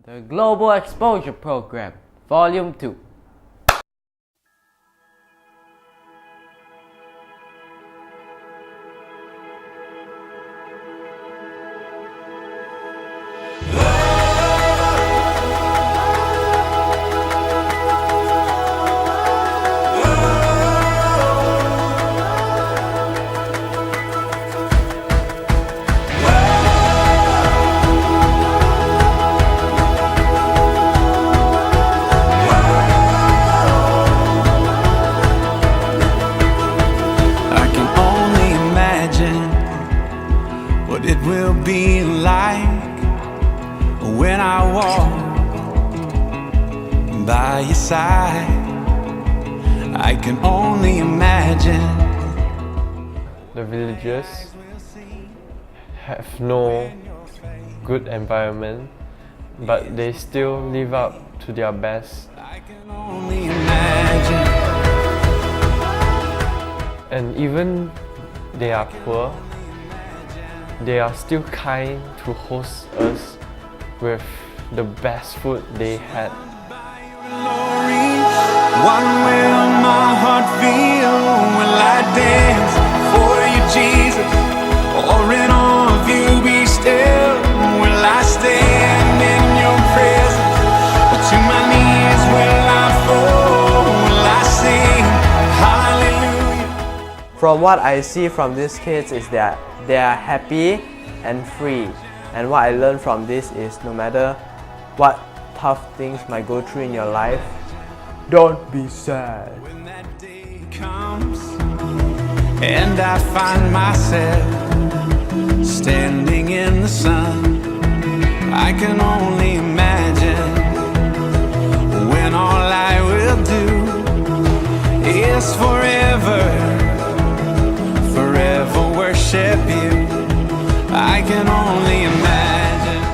The Global Exposure Program, Volume 2. It will be like when I walk by your side. I can only imagine. The villagers have no good environment, but they still live up to their best. I can only imagine. And even they are poor, they are still kind to host us with the best food they had. What will my heart feel? Will I dance for you, Jesus? Or in awe of you be still? Will I stand in your presence? Or to my knees will I fall? Will I sing hallelujah? From what I see from these kids is that they are happy and free. And what I learned from this is no matter what tough things might go through in your life, don't be sad. When that day comes and I find myself standing in the sun, I can only imagine when all I will do is forever worship you. I can only imagine.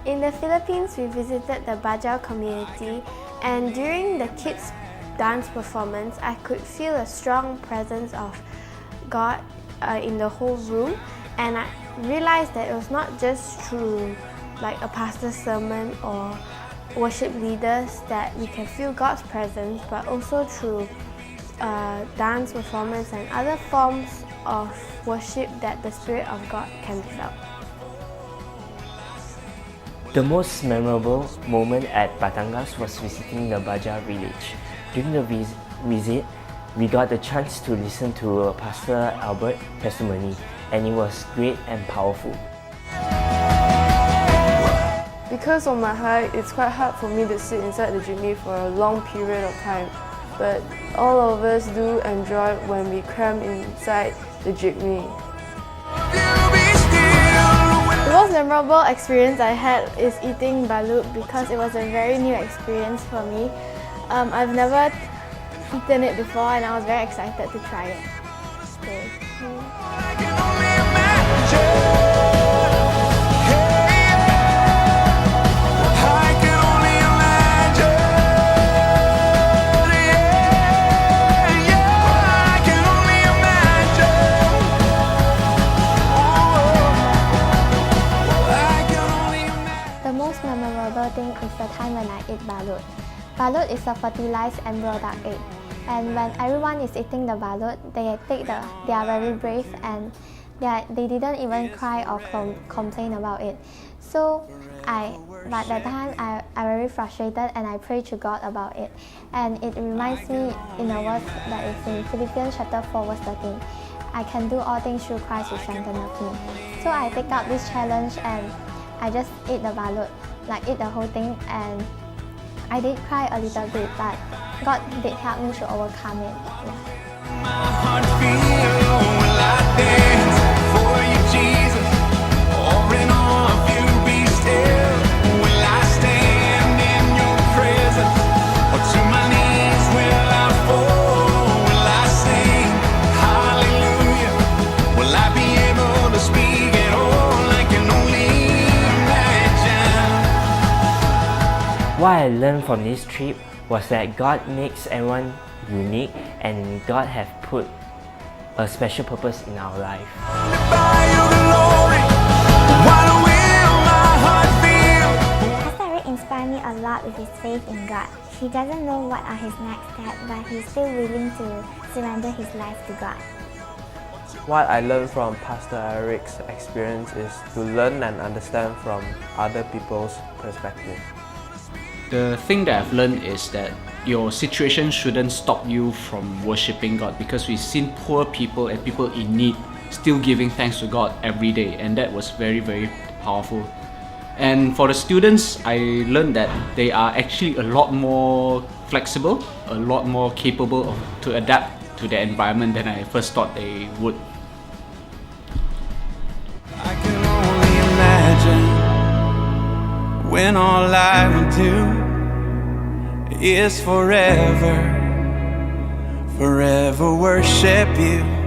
In the Philippines, we visited the Baja community, and during the kids' dance performance, I could feel a strong presence of God in the whole room, and I realized that it was not just through like a pastor's sermon or worship leaders that we can feel God's presence, but also through dance performance and other forms of worship that the Spirit of God can be felt. The most memorable moment at Batangas was visiting the Baja village. During the visit, we got the chance to listen to Pastor Albert's testimony, and it was great and powerful. Because of my height, it's quite hard for me to sit inside the jeepney for a long period of time. But all of us do enjoy when we cram inside the jeepney. The most memorable experience I had is eating balut because it was a very new experience for me. I've never eaten it before and I was very excited to try it. Thing is the time when I eat balut. Balut is a fertilized embryo duck egg, and when everyone is eating the balut, they are very brave and they didn't even cry or complain about it. So but that time I very frustrated and I prayed to God about it, and it reminds me in a verse that is in Philippians chapter 4 verse 13. I can do all things through Christ who strengthens me. So I take up this challenge and I just ate the balut, like eat the whole thing, and I did cry a little bit, but God did help me to overcome it. Yeah. My heart feel will I dance for you, Jesus, or in awe of you be still? Will I stand in your presence, or to my knees will I fall? Will I sing hallelujah? Will I be able to speak at all? I can only imagine. What I learned from this trip was that God makes everyone unique, and God have put a special purpose in our life. Pastor Eric inspired me a lot with his faith in God. He doesn't know what are his next steps, but he's still willing to surrender his life to God. What I learned from Pastor Eric's experience is to learn and understand from other people's perspective. The thing that I've learned is that your situation shouldn't stop you from worshipping God, because we've seen poor people and people in need still giving thanks to God every day, and that was very, very powerful. And for the students, I learned that they are actually a lot more flexible, a lot more capable to adapt to their environment than I first thought they would. I can only imagine when all I will do is forever worship you.